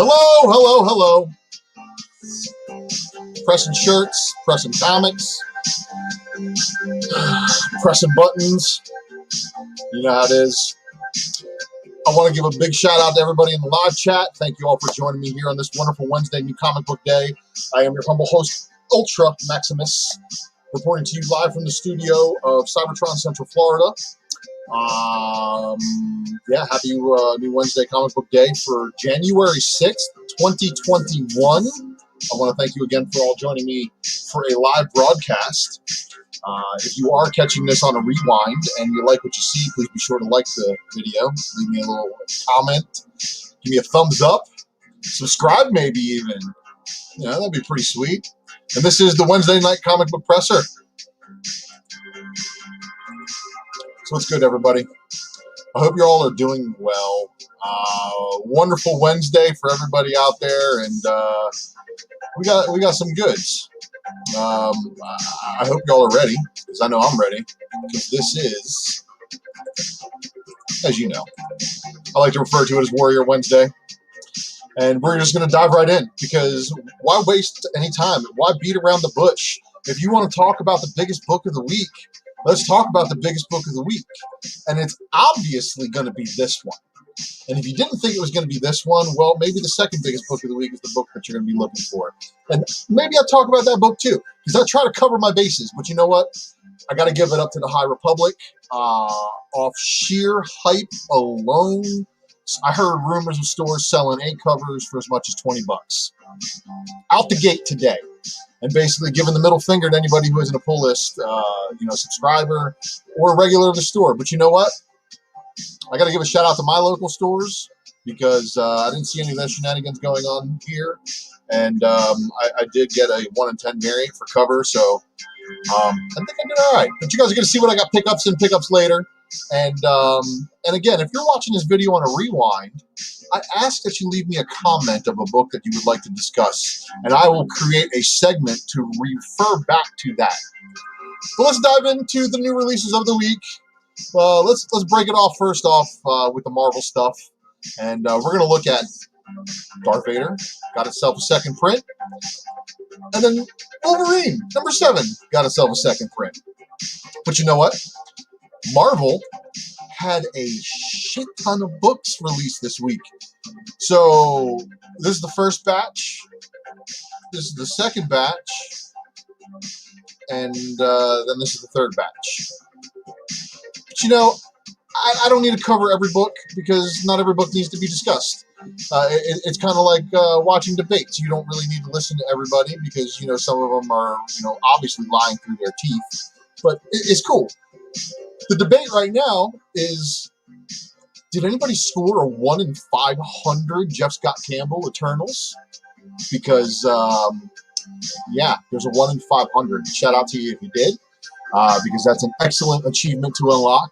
Hello, hello, hello. Pressing shirts, pressing comics, pressing buttons. You know how it is. I want to give a big shout out to everybody in the live chat. Thank you all for joining me here on this wonderful Wednesday, New Comic Book Day. I am your humble host, Ultra Maximus, reporting to you live from the studio of Cybertron, Central Florida. Happy New Wednesday Comic Book Day for January 6th, 2021. I want to thank you again for all joining me for a live broadcast. If you are catching this on a rewind and you like what you see, please be sure to like the video. Leave me a little comment. Give me a thumbs up. Subscribe maybe even. Yeah, that'd be pretty sweet. And this is the Wednesday Night Comic Book Presser. So what's good, everybody? I hope you all are doing well. Wonderful Wednesday for everybody out there, and we got some goods. I hope y'all are ready, because I know I'm ready. Because this is, as you know, I like to refer to it as Warrior Wednesday. And we're just going to dive right in, because why waste any time? Why beat around the bush? If you want to talk about the biggest book of the week, let's talk about the biggest book of the week. And it's obviously going to be this one. And if you didn't think it was going to be this one, well, maybe the second biggest book of the week is the book that you're going to be looking for. And maybe I'll talk about that book too, because I try to cover my bases. But you know what? I got to give it up to the High Republic. Off sheer hype alone, I heard rumors of stores selling 8 covers for as much as $20. Out the gate today. And basically giving the middle finger to anybody who isn't a pull list, subscriber or a regular of the store. But you know what? I got to give a shout out to my local stores, because I didn't see any of that shenanigans going on here. And I did get a 1 in 10 variant for cover, so I think I did all right. But you guys are going to see what I got pickups and pickups later. And again, if you're watching this video on a rewind, I ask that you leave me a comment of a book that you would like to discuss, and I will create a segment to refer back to that. But let's dive into the new releases of the week. Let's break it off first off with the Marvel stuff, and we're going to look at Darth Vader, got itself a second print, and then Wolverine, number 7, got itself a second print. But you know what? Marvel had a shit ton of books released this week. So this is the first batch, this is the second batch, and then this is the third batch. But you know, I don't need to cover every book, because not every book needs to be discussed. It's kind of like watching debates. You don't really need to listen to everybody, because, you know, some of them are, you know, obviously lying through their teeth. But it's cool. The debate right now is, did anybody score a 1 in 500 Jeff Scott Campbell Eternals? Because, there's a 1 in 500. Shout out to you if you did, because that's an excellent achievement to unlock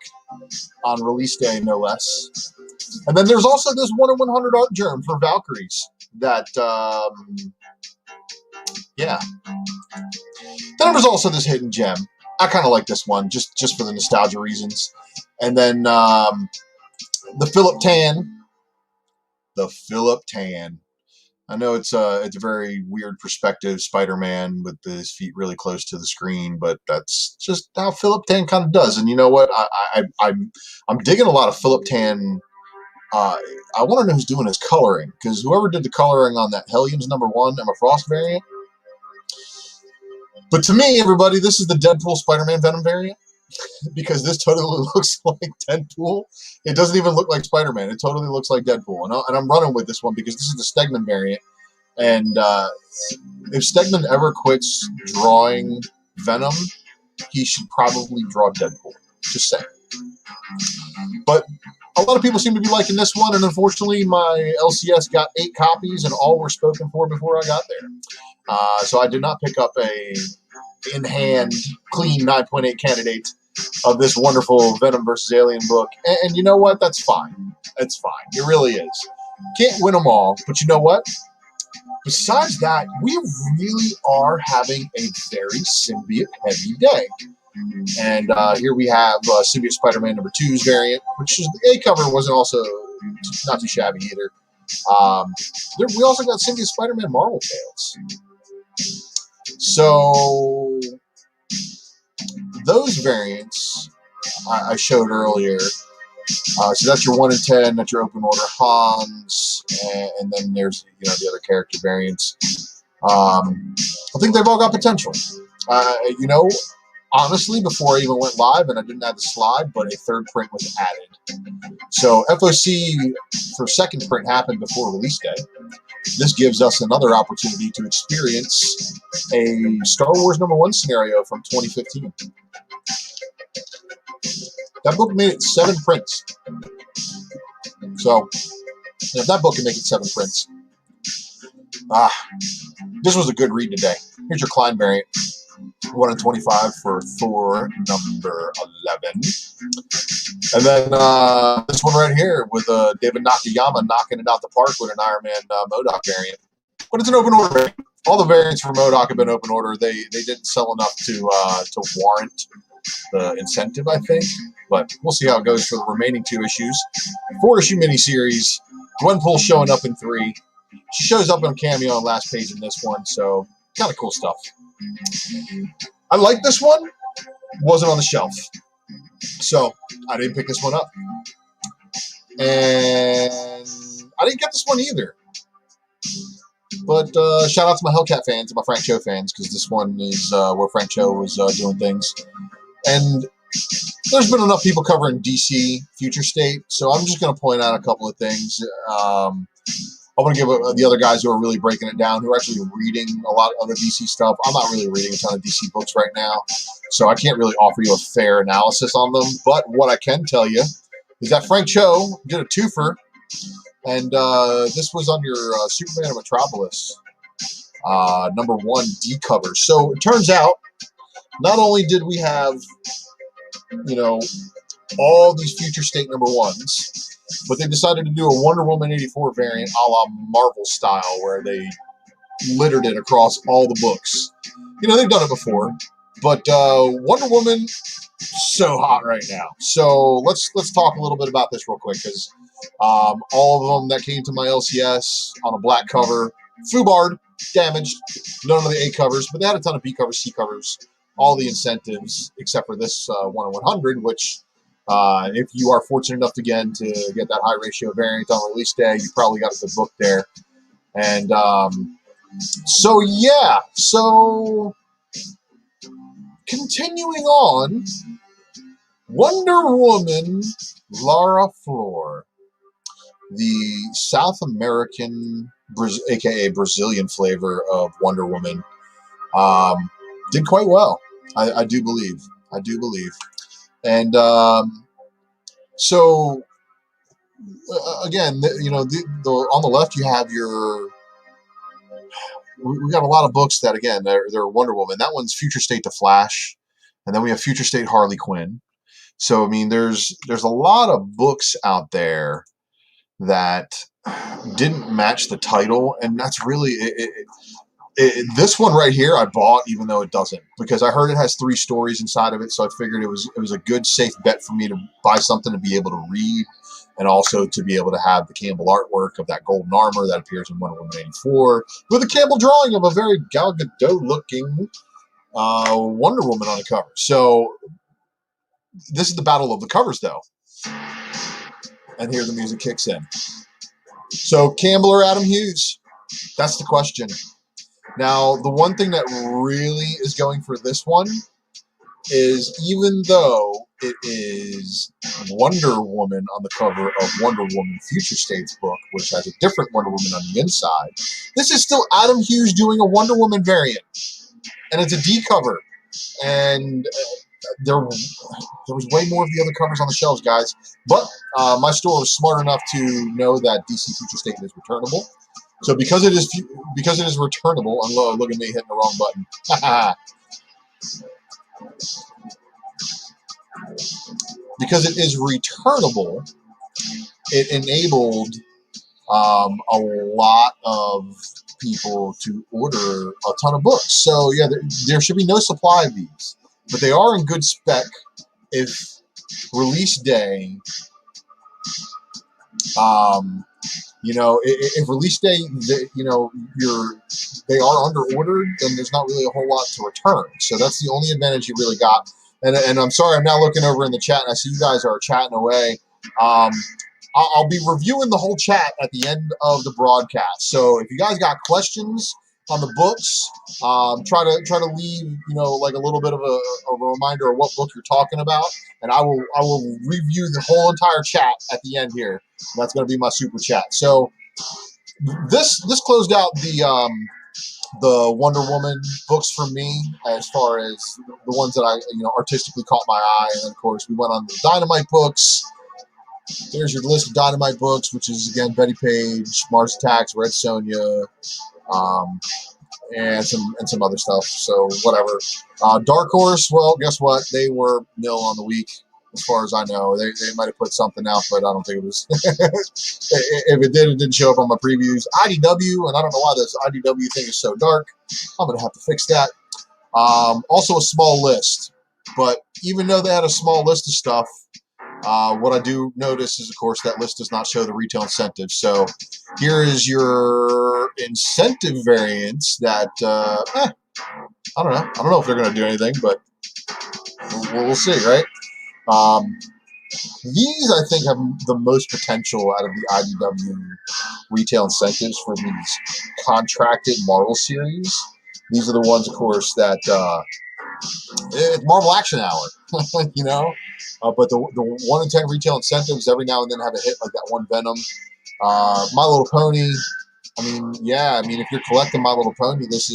on release day, no less. And then there's also this 1 in 100 art germ for Valkyries that, Then there's also this hidden gem. I kind of like this one, just for the nostalgia reasons. And then the Philip Tan. The Philip Tan. I know it's a very weird perspective, Spider-Man with his feet really close to the screen, but that's just how Philip Tan kind of does. And you know what? I'm digging a lot of Philip Tan. I want to know who's doing his coloring, because whoever did the coloring on that Hellions #1 Emma Frost variant. But to me, everybody, this is the Deadpool Spider-Man Venom variant, because this totally looks like Deadpool. It doesn't even look like Spider-Man. It totally looks like Deadpool. And I'm running with this one because this is the Stegman variant. And if Stegman ever quits drawing Venom, he should probably draw Deadpool. Just saying. But a lot of people seem to be liking this one, and unfortunately my LCS got 8 copies, and all were spoken for before I got there. So I did not pick up a in-hand, clean 9.8 candidate of this wonderful Venom vs. Alien book. And you know what? That's fine. It's fine. It really is. Can't win them all, but you know what? Besides that, we really are having a very symbiote-heavy day. And here we have Symbiote Spider-Man #2's variant, which is the A cover wasn't also not too shabby either. We also got Symbiote Spider-Man Marvel Tales. So those variants I showed earlier. So that's your 1 in 10. That's your open order Hans, and then there's the other character variants. I think they've all got potential. Honestly, before I even went live, and I didn't add the slide, but a 3rd print was added. So FOC for 2nd print happened before release day. This gives us another opportunity to experience a Star Wars #1 scenario from 2015. That book made it 7 prints. So, if that book can make it 7 prints, this was a good read today. Here's your Klein variant. 1 in 25 for Thor #11. And then this one right here with David Nakayama knocking it out the park with an Iron Man MODOK variant. But it's an open order variant. All the variants for MODOK have been open order. They didn't sell enough to warrant the incentive, I think. But we'll see how it goes for the remaining 2 issues. 4-issue miniseries. Gwenpool showing up in 3. She shows up in a cameo on last page in this one, so kind of cool stuff. I like this one. Wasn't on the shelf, so I didn't pick this one up. And I didn't get this one either. But shout out to my Hellcat fans and my Frank Cho fans, because this one is where Frank Cho was doing things. And there's been enough people covering DC Future State, so I'm just going to point out a couple of things. I want to give the other guys who are really breaking it down, who are actually reading a lot of other DC stuff. I'm not really reading a ton of DC books right now, so I can't really offer you a fair analysis on them. But what I can tell you is that Frank Cho did a twofer, and this was on your Superman of Metropolis #1 D cover. So it turns out, not only did we have, all these Future State #1s, but they decided to do a Wonder Woman 84 variant a la Marvel style, where they littered it across all the books. They've done it before, but Wonder Woman, so hot right now. So let's talk a little bit about this real quick, because all of them that came to my LCS on a black cover, FUBAR'd, damaged, none of the A covers, but they had a ton of B covers, C covers, all the incentives, except for this 1 in 100, which if you are fortunate enough to get that high ratio variant on release day, you probably got a good book there. And so continuing on, Wonder Woman Lara Flor, the South American, aka Brazilian flavor of Wonder Woman, did quite well. I do believe. And so again, on the left you have your. We got a lot of books that again they're Wonder Woman. That one's Future State to Flash, and then we have Future State Harley Quinn. So I mean, there's a lot of books out there that didn't match the title, and that's really this one right here I bought, even though it doesn't, because I heard it has 3 stories inside of it, so I figured it was a good, safe bet for me to buy something to be able to read, and also to be able to have the Campbell artwork of that golden armor that appears in Wonder Woman 84, with a Campbell drawing of a very Gal Gadot-looking Wonder Woman on the cover. So this is the battle of the covers, though. And here the music kicks in. So Campbell or Adam Hughes? That's the question. Now, the one thing that really is going for this one is, even though it is Wonder Woman on the cover of Wonder Woman Future State's book, which has a different Wonder Woman on the inside, this is still Adam Hughes doing a Wonder Woman variant. And it's a D cover. and there was way more of the other covers on the shelves, guys. But my store was smart enough to know that DC Future State is returnable. So because it is returnable, and look at me hitting the wrong button. Because it is returnable, it enabled a lot of people to order a ton of books. So yeah, there should be no supply of these, but they are in good spec. If release day, if release day, they are under ordered, then there's not really a whole lot to return. So that's the only advantage you really got. And I'm sorry, I'm now looking over in the chat, and I see you guys are chatting away. I'll be reviewing the whole chat at the end of the broadcast. So if you guys got questions on the books, try to leave like a little bit of a reminder of what book you're talking about, and I will review the whole entire chat at the end here. That's going to be my super chat. So this closed out the Wonder Woman books for me, as far as the ones that I artistically caught my eye, and then of course we went on the Dynamite books. There's your list of Dynamite books, which is again Betty Page, Mars Attacks, Red Sonja, and some other stuff. So whatever. Dark Horse, well, guess what? They were nil on the week, as far as I know. They might have put something out, but I don't think it was. If it did, it didn't show up on my previews. IDW, and I don't know why this IDW thing is so dark. I'm gonna have to fix that. Also a small list, but even though they had a small list of stuff, what I do notice is, of course, that list does not show the retail incentive. So here is your incentive variants that, I don't know. I don't know if they're going to do anything, but we'll see, right? These, I think, have the most potential out of the IDW retail incentives for these contracted Marvel series. These are the ones, of course, that it's Marvel Action Hour, but the 1 in 10 retail incentives every now and then have a hit, like that one Venom. My Little Pony. If you're collecting My Little Pony, this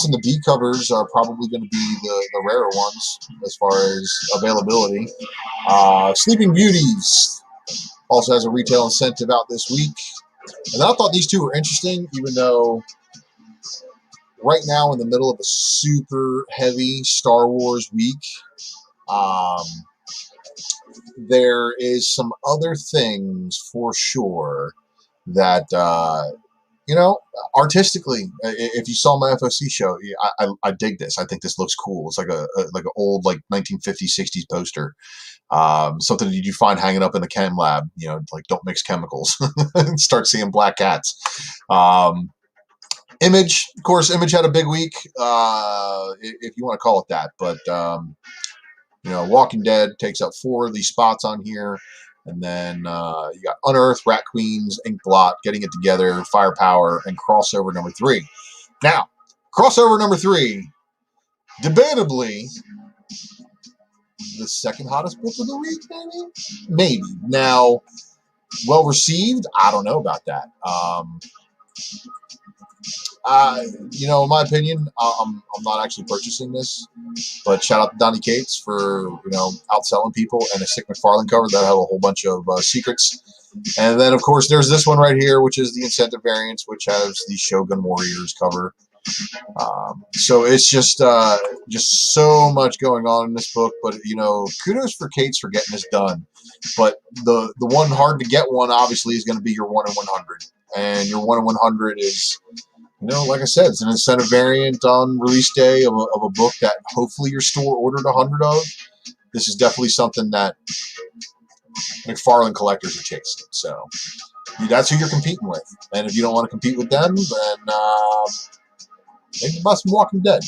and the B covers are probably going to be the rarer ones as far as availability. Sleeping Beauties also has a retail incentive out this week, and I thought these two were interesting, even though right now in the middle of a super heavy Star Wars week, there is some other things for sure that, artistically, if you saw my FOC show, I dig this. I think this looks cool. It's like an old 1950s, 60s poster. Something that you find hanging up in the chem lab, don't mix chemicals and start seeing black cats. Image, of course, Image had a big week, if you want to call it that. But, Walking Dead takes up 4 of these spots on here. And then you got Unearthed, Rat Queens, Inkblot, Getting It Together, Firepower, and Crossover number 3. Now, Crossover number 3, debatably, the second hottest book of the week, maybe? Maybe. Now, well received? I don't know about that. In my opinion, I'm not actually purchasing this, but shout out to Donny Cates for, outselling people, and a Sick McFarlane cover that had a whole bunch of secrets. And then, of course, there's this one right here, which is the incentive variants, which has the Shogun Warriors cover. So it's just so much going on in this book, but, kudos for Cates for getting this done. But the one hard to get one, obviously, is going to be your 1 in 100. And your 1 in 100 is, like I said, it's an incentive variant on release day of a book that hopefully your store ordered 100 of. This is definitely something that McFarlane collectors are chasing. So that's who you're competing with. And if you don't want to compete with them, then maybe buy some Walking Dead.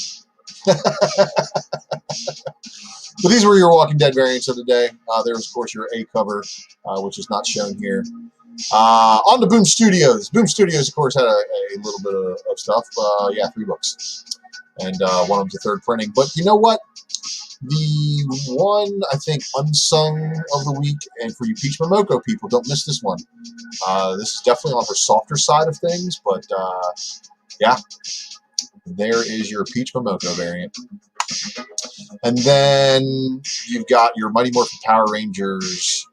But these were your Walking Dead variants of the day. There was, of course, your A cover, which is not shown here. On to Boom Studios. Boom Studios, of course, had a little bit of stuff. 3 books. And one of them's a third printing. But you know what? The one, I think, unsung of the week, and for you Peach Momoko people, don't miss this one. This is definitely on her softer side of things, but there is your Peach Momoko variant. And then you've got your Mighty Morphin Power Rangers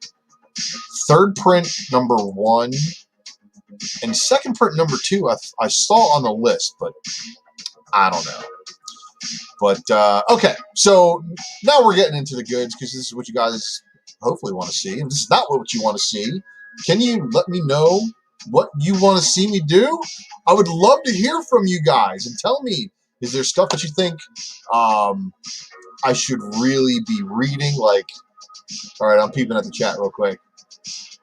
third print number 1 and second print number 2. I saw on the list, but I don't know. But okay, so now we're getting into the goods because this is what you guys hopefully want to see, and this is not what you want to see. Can you let me know what you want to see me do? I would love to hear from you guys and tell me, is there stuff that you think I should really be reading? Like, all right, I'm peeping at the chat real quick.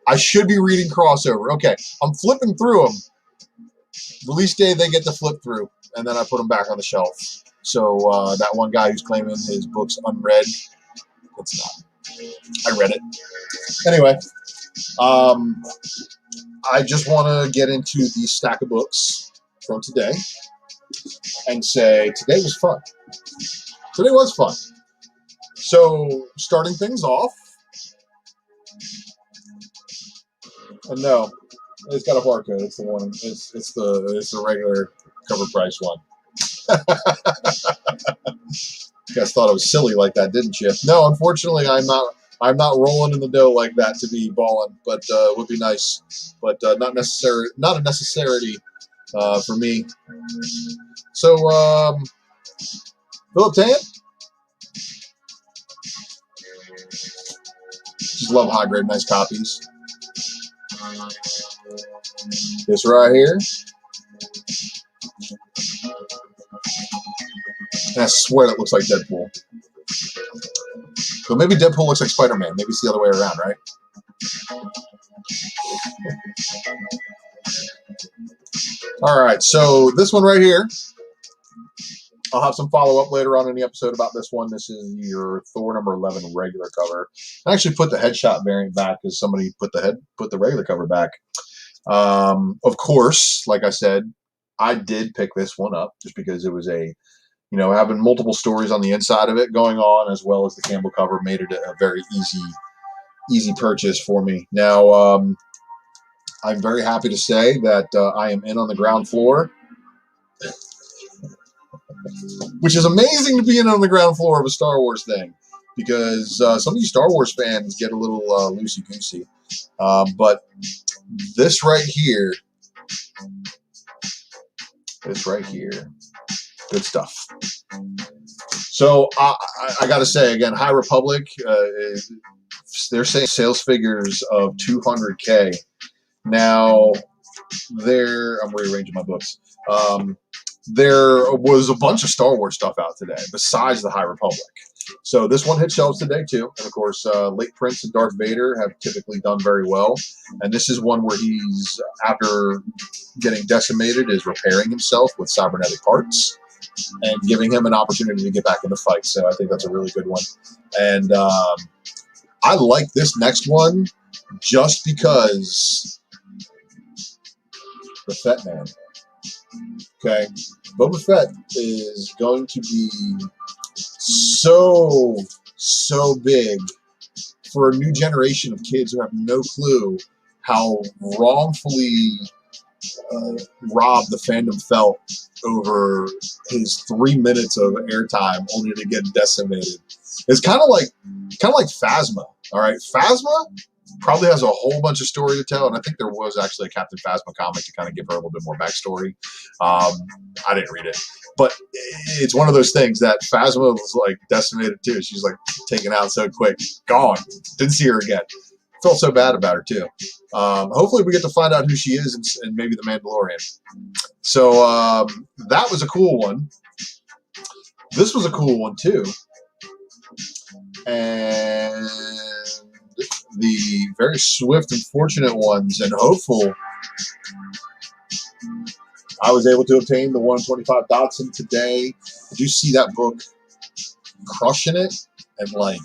I should be reading crossover. Okay, I'm flipping through them. Release day, they get to flip through, and then I put them back on the shelf. So that one guy who's claiming his book's unread, it's not. I read it. Anyway, I just want to get into the stack of books from today and say today was fun. Today was fun. So starting things off, and no, it's got a barcode. It's the one. It's the regular cover price one. You guys thought it was silly like that, didn't you? No, unfortunately, I'm not rolling in the dough like that to be balling, but it would be nice. But not a necessity for me. So, Philip Tan, just love high grade, nice copies. This right here. And I swear that looks like Deadpool. But maybe Deadpool looks like Spider-Man. Maybe it's the other way around, right? All right, so this one right here, I'll have some follow-up later on in the episode about this one. This is your Thor number 11 regular cover. I actually put the headshot variant back because somebody put the regular cover back. Of course, like I said, I did pick this one up just because it was having multiple stories on the inside of it going on, as well as the Campbell cover, made it a very easy purchase for me. Now, I'm very happy to say that I am in on the ground floor, which is amazing to be in on the ground floor of a Star Wars thing, because some of you Star Wars fans get a little loosey-goosey. But this right here, good stuff. So I got to say again, High Republic, they're saying sales figures of 200K. Now, I'm rearranging my books. There was a bunch of Star Wars stuff out today besides the High Republic. So this one hit shelves today too. And of course, Late Prince and Darth Vader have typically done very well. And this is one where he's, after getting decimated, is repairing himself with cybernetic parts and giving him an opportunity to get back in the fight. So I think that's a really good one. And I like this next one just because the Fett Man. Okay, Boba Fett is going to be so big for a new generation of kids who have no clue how wrongfully robbed the fandom felt over his 3 minutes of airtime only to get decimated. It's kind of like Phasma. All right, Phasma probably has a whole bunch of story to tell, and I think there was actually a Captain Phasma comic to kind of give her a little bit more backstory. I didn't read it, but it's one of those things that Phasma was like decimated too. She's like taken out so quick, gone. Didn't see her again. Felt so bad about her too. Hopefully we get to find out who she is and maybe the Mandalorian. So that was a cool one. This was a cool one too. And the very swift and fortunate ones and hopeful, I was able to obtain the 125 Dotson today. Did you see that book crushing it at like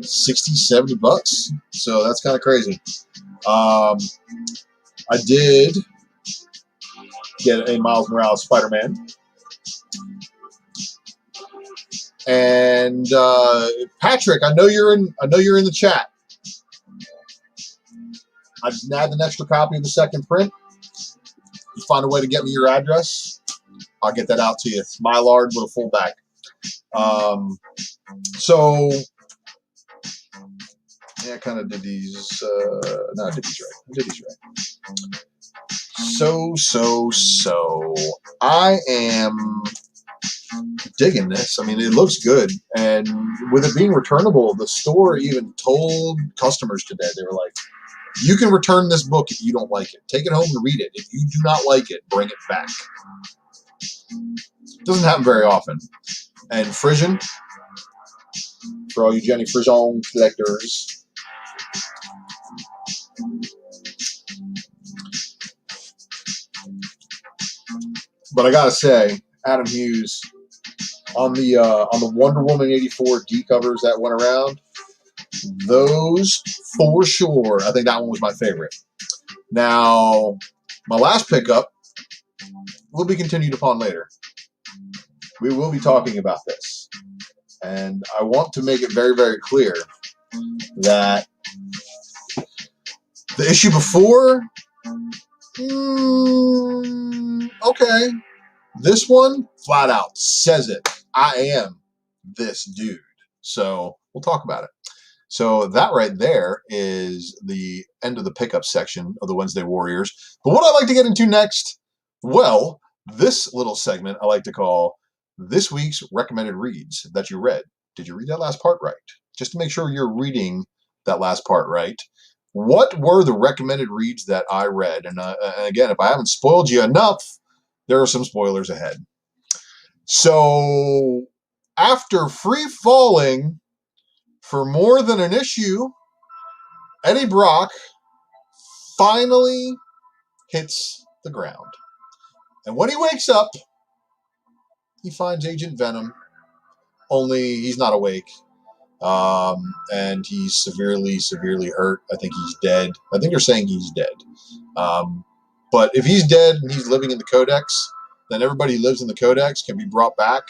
60, 70 bucks? So that's kind of crazy. I did get a Miles Morales Spider-Man. And Patrick, I know you're in the chat. I just nabbed an extra copy of the second print. You find a way to get me your address, I'll get that out to you. Mylar with a full back. So yeah, I kind of did these. No, I did these right. So. I am digging this. I mean, it looks good. And with it being returnable, the store even told customers today, they were like, you can return this book if you don't like it. Take it home and read it. If you do not like it, bring it back. Doesn't happen very often. And Frisian, for all you Jenny Frisian collectors. But I gotta say, Adam Hughes on the Wonder Woman 84 D covers that went around, those for sure. I think that one was my favorite. Now, my last pickup will be continued upon later. We will be talking about this, and I want to make it very, very clear that the issue before, okay. This one, flat out, says it. I am this dude. So we'll talk about it. So that right there is the end of the pickup section of the Wednesday Warriors. But what I like to get into next, well, this little segment I like to call this week's recommended reads that you read. Did you read that last part right? Just to make sure you're reading that last part right. What were the recommended reads that I read? And again, if I haven't spoiled you enough, there are some spoilers ahead. So, after free falling for more than an issue, Eddie Brock finally hits the ground. And when he wakes up, he finds Agent Venom, only he's not awake. And he's severely, severely hurt. I think he's dead. I think they're saying he's dead. But if he's dead and he's living in the Codex, then everybody who lives in the Codex can be brought back,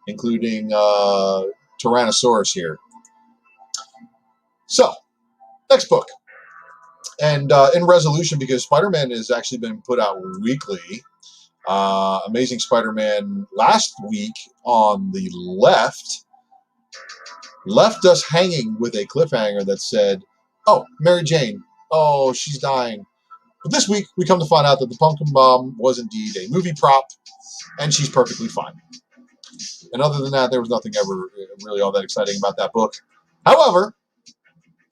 including Tyrannosaurus here. So, next book. And in resolution, because Spider-Man has actually been put out weekly. Amazing Spider-Man last week on the left us hanging with a cliffhanger that said, oh, Mary Jane, oh, she's dying. But this week, we come to find out that the Pumpkin Bomb was indeed a movie prop, and she's perfectly fine. And other than that, there was nothing ever really all that exciting about that book. However,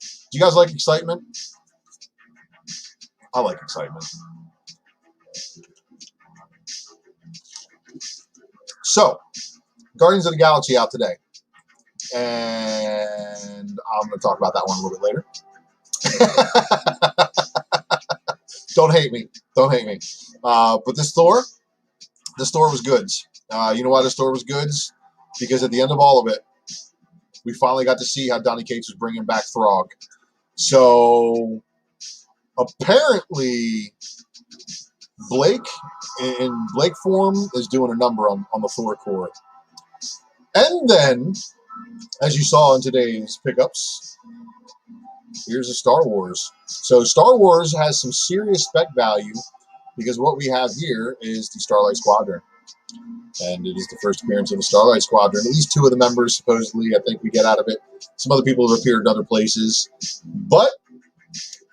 do you guys like excitement? I like excitement. So, Guardians of the Galaxy out today. And I'm going to talk about that one a little bit later. Don't hate me. Don't hate me. But this store was goods. You know why the store was goods? Because at the end of all of it, we finally got to see how Donny Cates was bringing back Throg. So, apparently, Blake, in Blake form, is doing a number on the Thor core. And then, as you saw in today's pickups, here's a Star Wars. So Star Wars has some serious spec value because what we have here is the Starlight Squadron. And it is the first appearance of the Starlight Squadron. At least two of the members, supposedly, I think we get out of it. Some other people have appeared in other places. But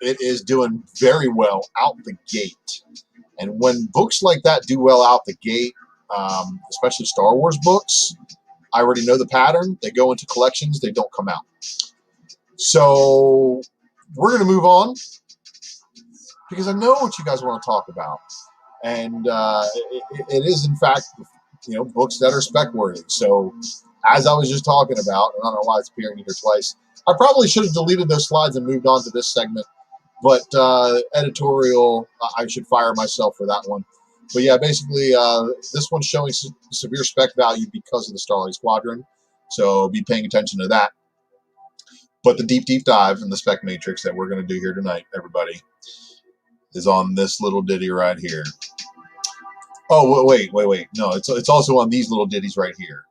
it is doing very well out the gate. And when books like that do well out the gate, especially Star Wars books, I already know the pattern. They go into collections. They don't come out. So we're going to move on because I know what you guys want to talk about. And it is, in fact, books that are spec worthy. So as I was just talking about, and I don't know why it's appearing here twice, I probably should have deleted those slides and moved on to this segment. But editorial, I should fire myself for that one. But yeah, basically, this one's showing severe spec value because of the Starlight Squadron. So be paying attention to that. But the deep dive in the spec matrix that we're going to do here tonight, everybody, is on this little ditty right here. Oh, wait. No, it's also on these little ditties right here.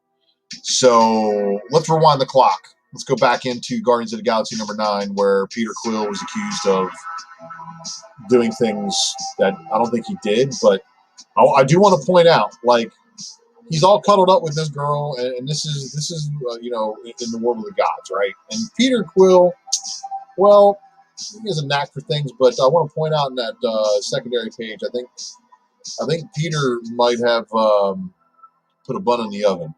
So let's rewind the clock. Let's go back into Guardians of the Galaxy number 9, where Peter Quill was accused of doing things that I don't think he did. But I do want to point out, like, he's all cuddled up with this girl, and this is you know, in the world of the gods, right? And Peter Quill, well, he has a knack for things, but I want to point out in that secondary page, I think Peter might have put a bun in the oven.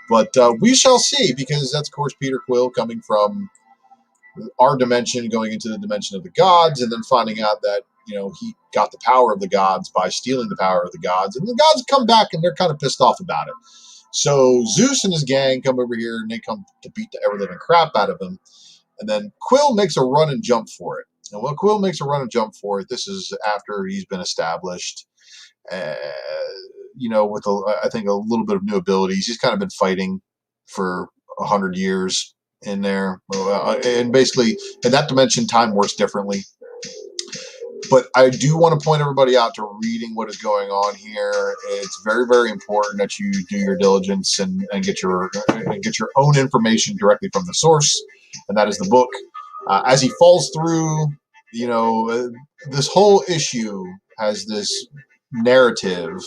But we shall see, because that's, of course, Peter Quill coming from our dimension, going into the dimension of the gods, and then finding out that, you know, he got the power of the gods by stealing the power of the gods. And the gods come back, and they're kind of pissed off about it. So Zeus and his gang come over here, and they come to beat the ever-living crap out of him. And then Quill makes a run and jump for it. And when Quill makes a run and jump for it, this is after he's been established, you know, with I think a little bit of new abilities. He's kind of been fighting for 100 years in there, and basically in that dimension, time works differently. But I do want to point everybody out to reading what is going on here. It's very, very important that you do your diligence and get your own information directly from the source, and that is the book. As he falls through, you know, this whole issue has this narrative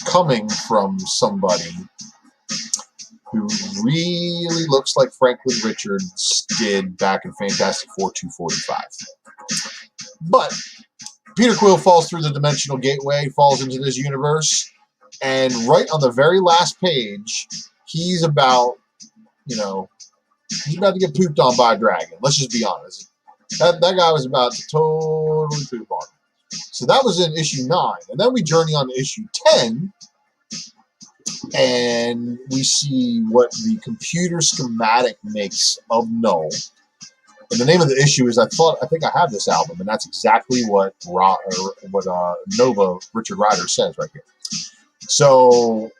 coming from somebody who really looks like Franklin Richards did back in Fantastic Four 245. But Peter Quill falls through the dimensional gateway, falls into this universe, and right on the very last page, he's about, you know, he's about to get pooped on by a dragon. Let's just be honest. That guy was about to totally poop on him. So that was in issue 9. And then we journey on to issue 10, and we see what the computer schematic makes of Null. And the name of the issue is I think I have this album, and that's exactly what Nova Richard Rider says right here. So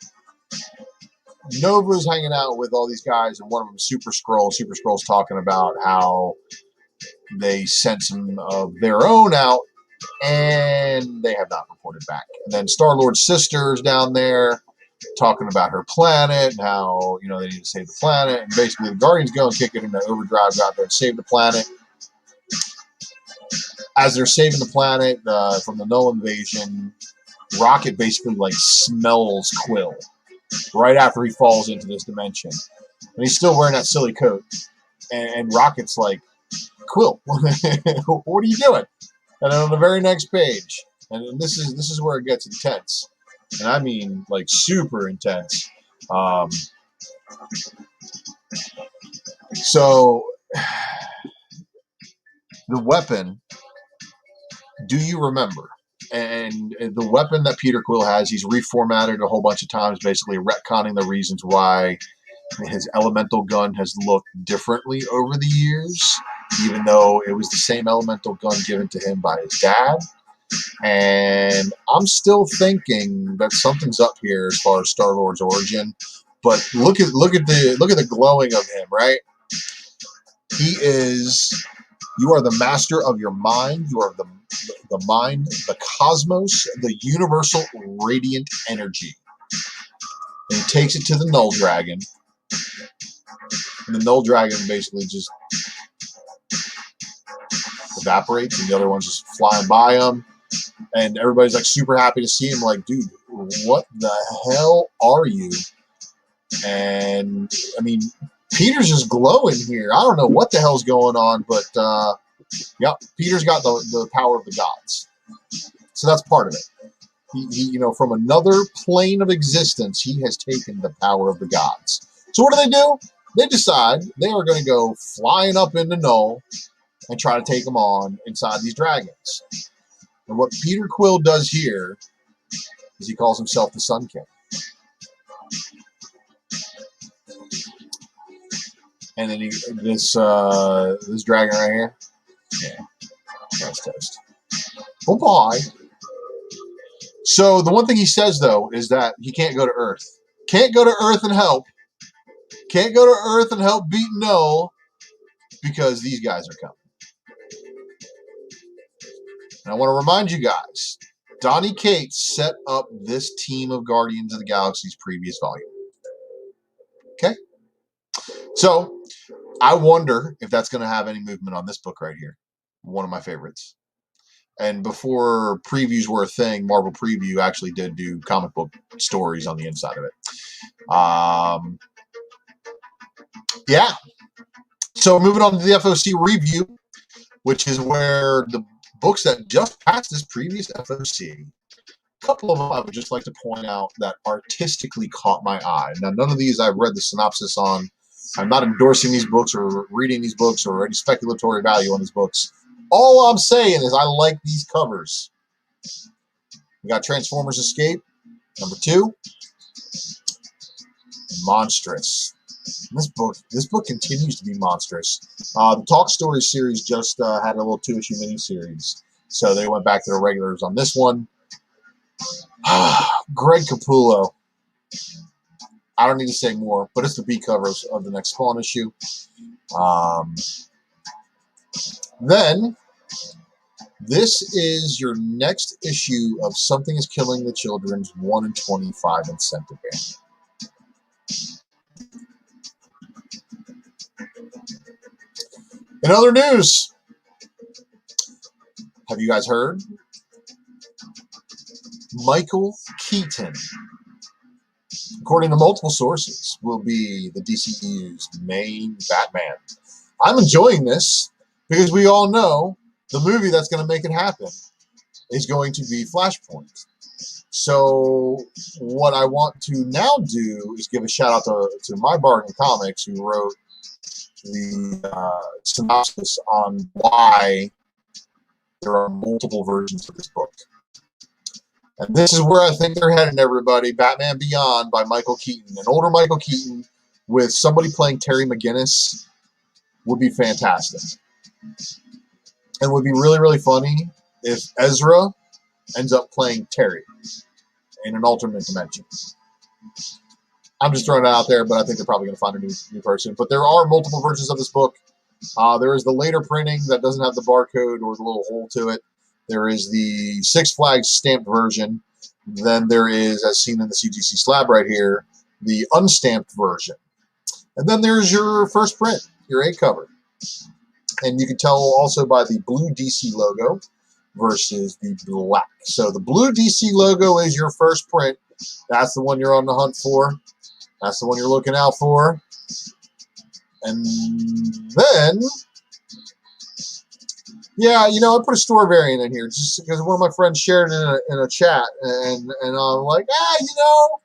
Nova's hanging out with all these guys, and one of them Super Skrull's talking about how they sent some of their own out, and they have not reported back. And then Star-Lord's sister's down there talking about her planet and how, you know, they need to save the planet. And basically the Guardians go and kick it into overdrive, go out there and save the planet. As they're saving the planet from the Null invasion, Rocket basically like smells Quill right after he falls into this dimension. And he's still wearing that silly coat. And Rocket's like, Quill, what are you doing? And then on the very next page, and this is where it gets intense. And I mean, like, super intense. So, the weapon, do you remember? And the weapon that Peter Quill has, he's reformatted a whole bunch of times, basically retconning the reasons why his elemental gun has looked differently over the years, even though it was the same elemental gun given to him by his dad. And I'm still thinking that something's up here as far as Star-Lord's origin. But look at the glowing of him, right? He is. You are the master of your mind. You are the mind, the cosmos, the universal radiant energy. And he takes it to the Null Dragon. And the Null Dragon basically just evaporates, and the other one's just flying by him. And everybody's like super happy to see him. Like, dude, what the hell are you? And I mean, Peter's just glowing here. I don't know what the hell's going on, but yeah, Peter's got the power of the gods. So that's part of it. He, you know, from another plane of existence, he has taken the power of the gods. So what do? They decide they are going to go flying up into Null and try to take them on inside these dragons. And what Peter Quill does here is he calls himself the Sun King. And then this dragon right here, yeah, that's toast. Oh boy. So the one thing he says though is that he can't go to Earth. Can't go to Earth and help. Can't go to Earth and help beat Null because these guys are coming. And I want to remind you guys, Donny Cates set up this team of Guardians of the Galaxy's previous volume. Okay? So, I wonder if that's going to have any movement on this book right here. One of my favorites. And before previews were a thing, Marvel Preview actually did do comic book stories on the inside of it. Yeah. So moving on to the FOC review, which is where the books that just passed this previous FOC, a couple of them I would just like to point out that artistically caught my eye. Now, none of these I've read the synopsis on. I'm not endorsing these books or reading these books or any speculatory value on these books. All I'm saying is I like these covers. We got Transformers Escape, number 2, Monstrous. This book continues to be monstrous. The Talk Story series just had a little 2-issue miniseries, so they went back to the regulars on this one. Greg Capullo. I don't need to say more, but it's the B covers of the next Spawn issue. Then, this is your next issue of Something is Killing the Children's 1 in 25 incentive band. In other news, have you guys heard? Michael Keaton, according to multiple sources, will be the DCEU's main Batman. I'm enjoying this because we all know the movie that's going to make it happen is going to be Flashpoint. So what I want to now do is give a shout out to My Bargain Comics, who wrote the synopsis on why there are multiple versions of this book. And this is where I think they're heading, everybody. Batman Beyond by Michael Keaton. An older Michael Keaton with somebody playing Terry McGinnis would be fantastic. And would be really, really funny if Ezra ends up playing Terry in an alternate dimension. I'm just throwing it out there, but I think they're probably going to find a new person. But there are multiple versions of this book. There is the later printing that doesn't have the barcode or the little hole to it. There is the Six Flags stamped version. Then there is, as seen in the CGC slab right here, the unstamped version. And then there's your first print, your A cover. And you can tell also by the blue DC logo versus the black. So the blue DC logo is your first print. That's the one you're on the hunt for. That's the one you're looking out for. And then, yeah, you know, I put a store variant in here just because one of my friends shared it in a chat, and I'm like, you know,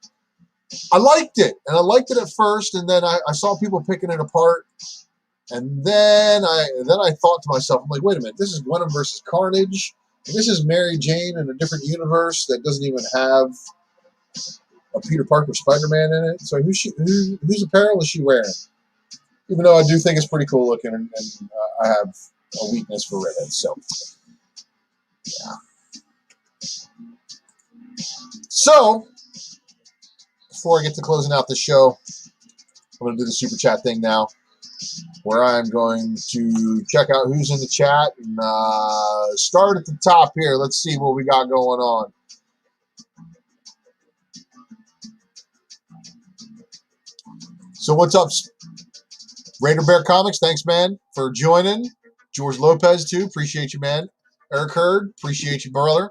I liked it, and I liked it at first, and then I saw people picking it apart, and then I thought to myself, I'm like, wait a minute, this is Venom versus Carnage, and this is Mary Jane in a different universe that doesn't even have a Peter Parker Spider-Man in it. So whose apparel is she wearing? Even though I do think it's pretty cool looking, and I have a weakness for redheads, so yeah. So before I get to closing out the show, I'm going to do the super chat thing now, where I'm going to check out who's in the chat and start at the top here. Let's see what we got going on. So what's up, Raider Bear Comics? Thanks, man, for joining. George Lopez, too. Appreciate you, man. Eric Hurd, appreciate you, brother.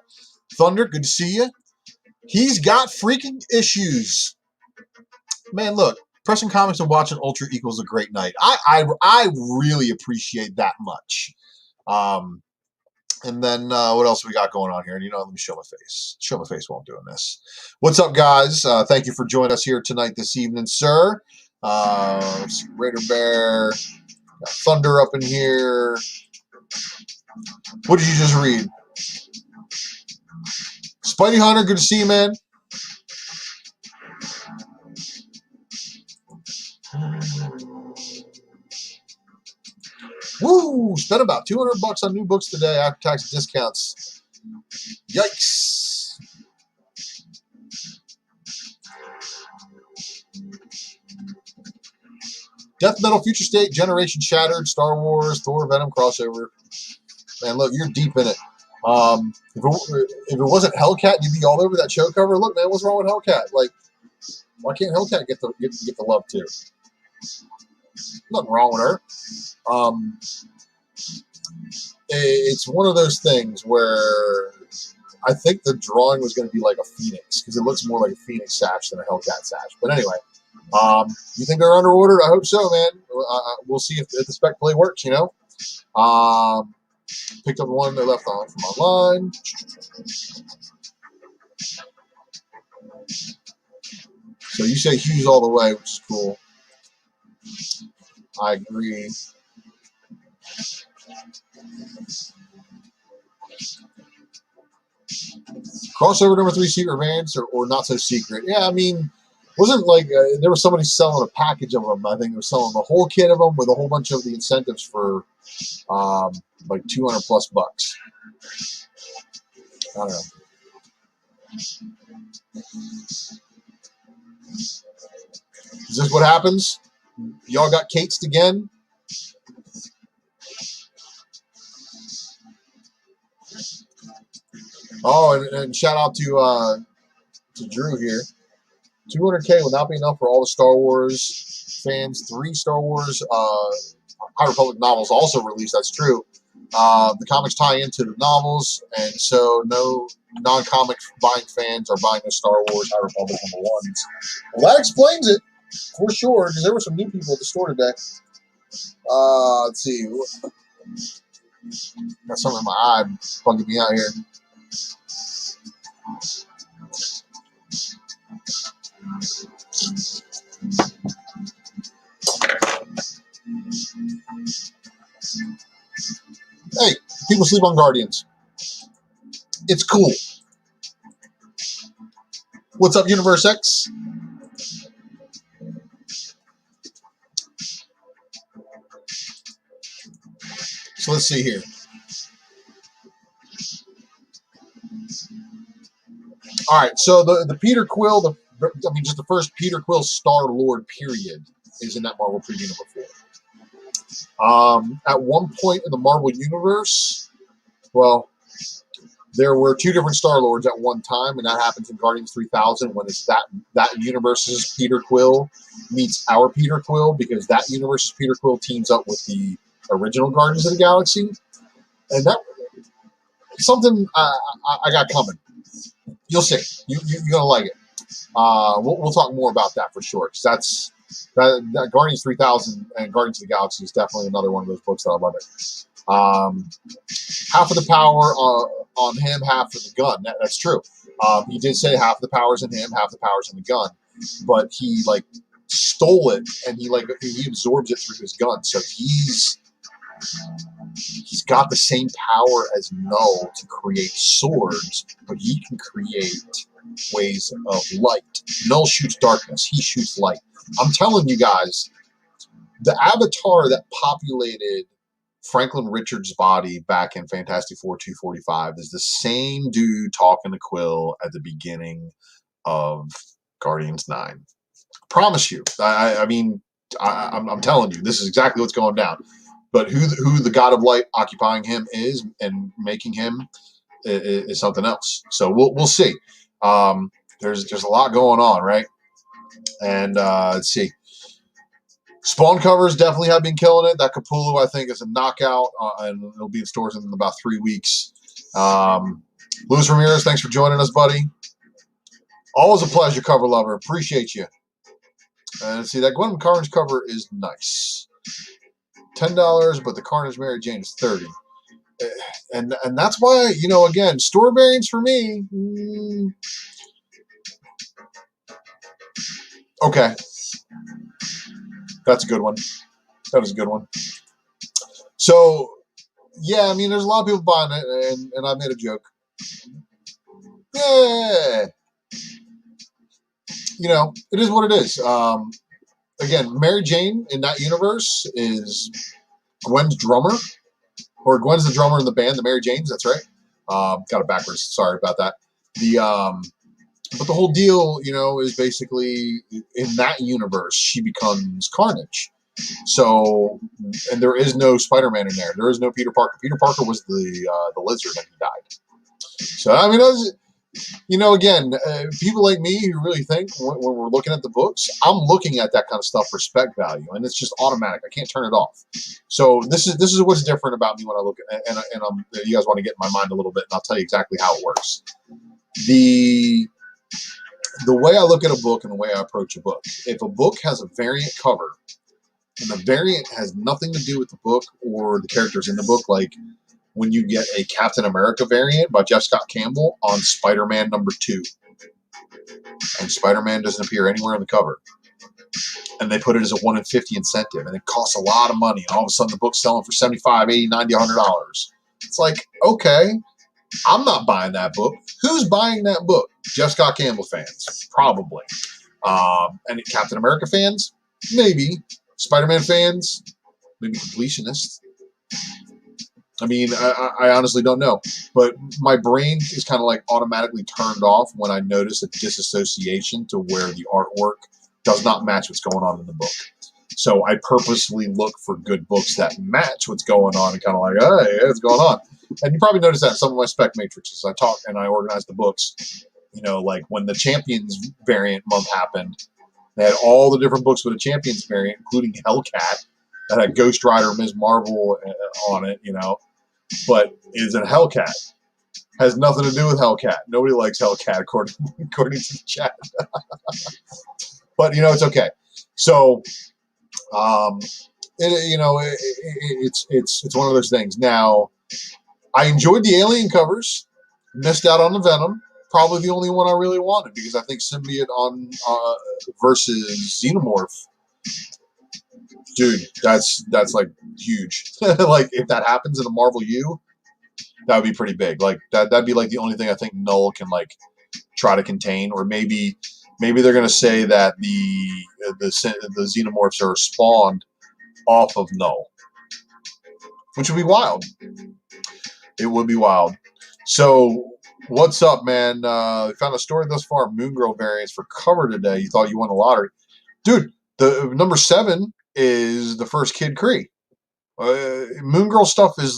Thunder, good to see you. He's got freaking issues. Man, look, pressing comics and watching Ultra equals a great night. I really appreciate that much. And then what else we got going on here? And, you know, let me show my face. Show my face while I'm doing this. What's up, guys? Thank you for joining us here tonight, this evening, sir. Raider Bear. Got Thunder up in here. What did you just read? Spidey Hunter, good to see you, man. Woo! Spent about $200 on new books today after tax discounts. Yikes! Death Metal, Future State, Generation Shattered, Star Wars, Thor, Venom crossover. Man, look, you're deep in it. If it wasn't Hellcat, you'd be all over that show cover. Look, man, what's wrong with Hellcat? Like, why can't Hellcat get the love too? Nothing wrong with her. it's one of those things where I think the drawing was going to be like a Phoenix because it looks more like a Phoenix sash than a Hellcat sash. But anyway, you think they're underordered? I hope so, man. We'll see if the spec play works, you know. Picked up the one they left on from online. So you say Hughes all the way, which is cool. I agree. Crossover number 3 secret variants or not so secret. Yeah, I mean, wasn't like there was somebody selling a package of them. I think they were selling the whole kit of them with a whole bunch of the incentives for like 200 plus bucks. I don't know. Is this what happens? Y'all got Kate's again? Oh, and shout out to Drew here. 200K would not be enough for all the Star Wars fans. 3 Star Wars High Republic novels also released. That's true. The comics tie into the novels, and so no non-comic buying fans are buying the Star Wars High Republic #1s. Well, that explains it for sure, because there were some new people at the store today. Let's see. Got something in my eye bugging me out here. Hey, people sleep on Guardians. It's cool. What's up, Universe X? So let's see here. All right, so the Peter Quill, just the first Peter Quill Star-Lord period is in that Marvel preview number 4. At one point in the Marvel Universe, well, there were 2 different Star-Lords at one time, and that happens in Guardians 3000 when it's that universe's Peter Quill meets our Peter Quill, because that universe's Peter Quill teams up with the original Guardians of the Galaxy. And that something I got coming. You'll see. You're going to like it. We'll talk more about that for sure, because that Guardians 3000 and Guardians of the Galaxy is definitely another one of those books that I love it. Half of the power on him, half of the gun. That's true. He did say half the power's in him, half the power's in the gun, but he stole it and he absorbs it through his gun. So he's got the same power as Null to create swords, but he can create ways of light. Null shoots darkness. He shoots light. I'm telling you guys, the avatar that populated Franklin Richards' body back in Fantastic Four 245 is the same dude talking to Quill at the beginning of Guardians 9. Promise you. I'm telling you, this is exactly what's going down. But who the God of Light occupying him is and making him is something else. So we'll see. There's a lot going on, right? And let's see. Spawn covers definitely have been killing it. That Capullo, I think, is a knockout, and it'll be in stores in about 3 weeks. Luis Ramirez, thanks for joining us, buddy. Always a pleasure, cover lover. Appreciate you. And let's see, that Gwen Carnage cover is nice. $10, but the Carnage Mary Jane is $30. And that's why, again, store variants for me. Okay. That's a good one. That is a good one. So, yeah, there's a lot of people buying it, and I made a joke. Yeah. It is what it is. Again, Mary Jane in that universe is Gwen's drummer, or Gwen's the drummer in the band, the Mary Janes. That's right. Got it backwards. Sorry about that. But the whole deal, is basically in that universe she becomes Carnage. So, and there is no Spider-Man in there. There is no Peter Parker. Peter Parker was the lizard, and he died. So You know, again, people like me who really think when we're looking at the books, I'm looking at that kind of stuff for spec value, and it's just automatic. I can't turn it off. So this is what's different about me when I look at, and you guys want to get in my mind a little bit, and I'll tell you exactly how it works. The way I look at a book and the way I approach a book. If a book has a variant cover, and the variant has nothing to do with the book or the characters in the book, like when you get a Captain America variant by Jeff Scott Campbell on Spider-Man #2, and Spider-Man doesn't appear anywhere on the cover, and they put it as a 1 in 50 incentive, and it costs a lot of money, and all of a sudden the book's selling for $75, $80, $90, $100. It's like, okay, I'm not buying that book. Who's buying that book? Jeff Scott Campbell fans, probably. And Captain America fans, maybe. Spider-Man fans, maybe completionists. I mean, I honestly don't know. But my brain is kind of like automatically turned off when I notice a disassociation to where the artwork does not match what's going on in the book. So I purposely look for good books that match what's going on and kind of like, hey, what's going on? And you probably noticed that in some of my spec matrices. I talk and I organize the books. You know, like when the Champions variant month happened, they had all the different books with a Champions variant, including Hellcat, that had Ghost Rider, Ms. Marvel on it, you know. But is it Hellcat? Has nothing to do with Hellcat. Nobody likes Hellcat, according to the chat. But, you know, it's okay. So, it's one of those things. Now, I enjoyed the Alien covers. Missed out on the Venom. Probably the only one I really wanted, because I think Symbiote on versus Xenomorph, dude, that's like huge. Like if that happens in a Marvel U, that would be pretty big. Like that'd be like the only thing I think Null can like try to contain, or maybe they're gonna say that the Xenomorphs are spawned off of Null, which would be wild. It would be wild. So what's up, man? We found a story thus far. Moon Girl variants for cover today. You thought you won the lottery, dude. The number 7 is the first Kid Kree. Moon Girl stuff is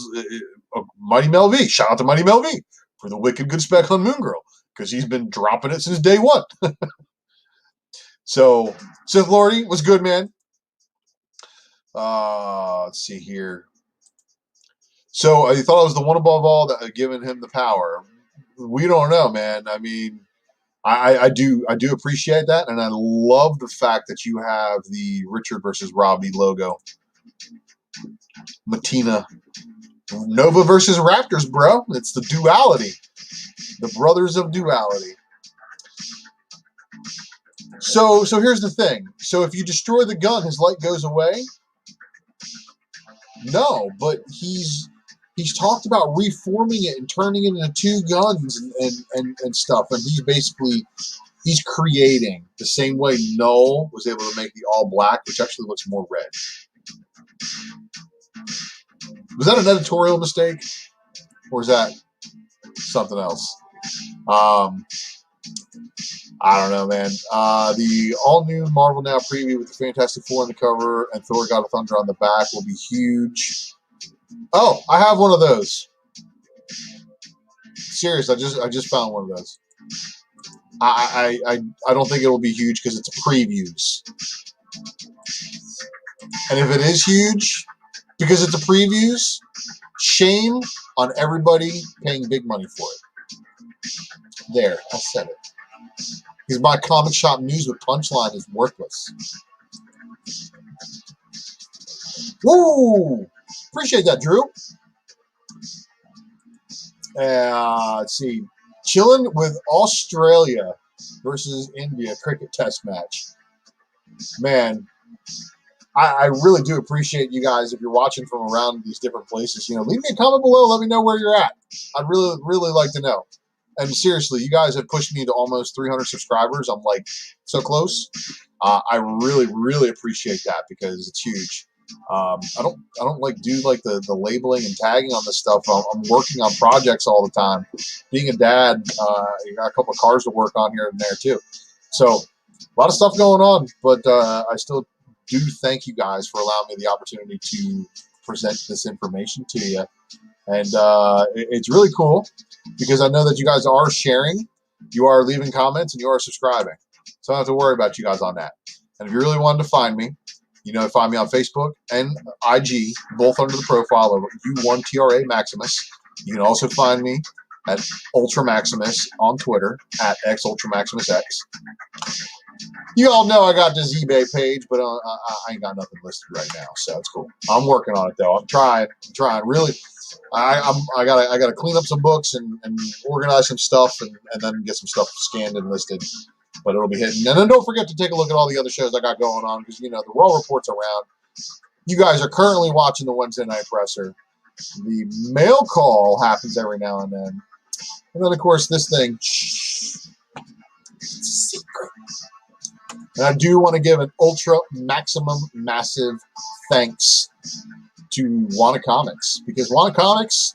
Mighty Mel V. Shout out to Mighty Mel V for the wicked good spec on Moon Girl, because he's been dropping it since day one. So Sith Lordy was good, man. Let's see here. So you thought I was the one above all that had given him the power. We don't know, man. I mean, I do appreciate that, and I love the fact that you have the Richard versus Robbie logo. Matina. Nova versus Raptors, bro. It's the duality. The brothers of duality. So here's the thing. So if you destroy the gun, his light goes away? No, but he's talked about reforming it and turning it into 2 guns and stuff, and he's creating the same way Null was able to make the all black, which actually looks more red. Was that an editorial mistake, or is that something else? I don't know, man. The all-new Marvel Now preview with the Fantastic Four on the cover and Thor God of Thunder on the back will be huge. Oh, I have one of those. Serious, I just found one of those. I don't think it will be huge because it's previews. And if it is huge because it's a previews, shame on everybody paying big money for it. There, I said it. Because my comic shop news with Punchline is worthless. Woo! Appreciate that, Drew. Let's see. Chilling with Australia versus India cricket test match. Man, I really do appreciate you guys. If you're watching from around these different places, you know, leave me a comment below. Let me know where you're at. I'd really, really like to know. And seriously, you guys have pushed me to almost 300 subscribers. I'm like so close. I really, really appreciate that, because it's huge. I don't like do like the labeling and tagging on this stuff. I'm working on projects all the time. Being a dad, you got a couple of cars to work on here and there too. So a lot of stuff going on, but I still do thank you guys for allowing me the opportunity to present this information to you. And it's really cool, because I know that you guys are sharing. you are leaving comments and you are subscribing. So I don't have to worry about you guys on that. And if you really wanted to find me, you know, find me on Facebook and IG, both under the profile of U1TRA Maximus. You can also find me at Ultra Maximus on Twitter at XUltraMaximusX. You all know I got this eBay page, but I ain't got nothing listed right now, so it's cool. I'm working on it though. I'm trying. Really, I gotta clean up some books and organize some stuff and then get some stuff scanned and listed. But it'll be hitting. And then don't forget to take a look at all the other shows I got going on, because, you know, the Raw Report's around. You guys are currently watching the Wednesday Night Presser. The mail call happens every now and then. And then, of course, this thing. It's a secret. And I do want to give an ultra maximum massive thanks to Wanna Comics. Because Wanna Comics,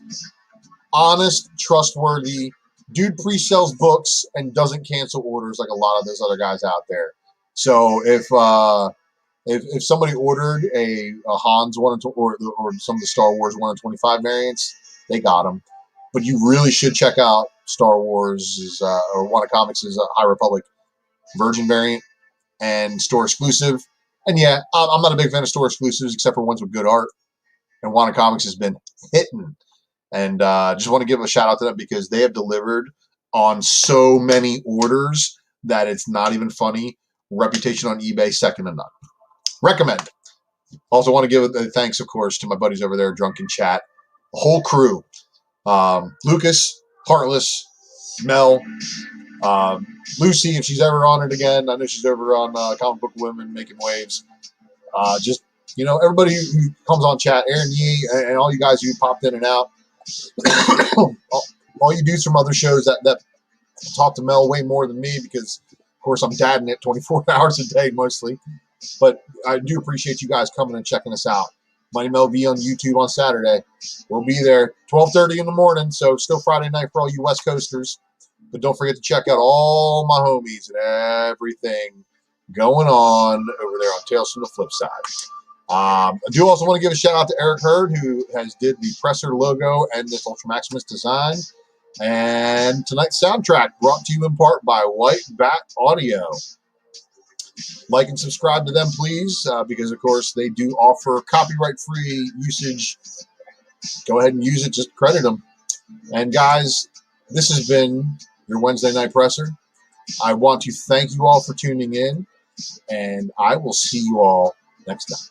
honest, trustworthy, dude pre-sells books and doesn't cancel orders like a lot of those other guys out there. So if somebody ordered a Hans 1 or some of the Star Wars 1 in 25 variants, they got them. But you really should check out Star Wars or Wanna Comics' High Republic Virgin variant and store exclusive. And yeah, I'm not a big fan of store exclusives except for ones with good art. And Wanna Comics has been hitting. And just want to give a shout out to them because they have delivered on so many orders that it's not even funny. Reputation on eBay, second to none. Recommend. Also want to give a thanks, of course, to my buddies over there, Drunken Chat, the whole crew. Lucas, Heartless, Mel, Lucy, if she's ever on it again. I know she's over on Comic Book Women making waves. Just, you know, everybody who comes on chat, Aaron Yee, and all you guys who popped in and out. all you dudes from other shows that talk to Mel way more than me because, of course, I'm dadding it 24 hours a day mostly. But I do appreciate you guys coming and checking us out. Mighty Mel V on YouTube on Saturday. We'll be there 12:30 in the morning, so still Friday night for all you West Coasters. But don't forget to check out all my homies and everything going on over there on Tales from the Flip Side. I do also want to give a shout out to Eric Hurd, who has did the presser logo and this Ultra Maximus design. And tonight's soundtrack brought to you in part by White Bat Audio. Like and subscribe to them, please, because, of course, they do offer copyright-free usage. Go ahead and use it. Just credit them. And, guys, this has been your Wednesday Night Presser. I want to thank you all for tuning in, and I will see you all next time.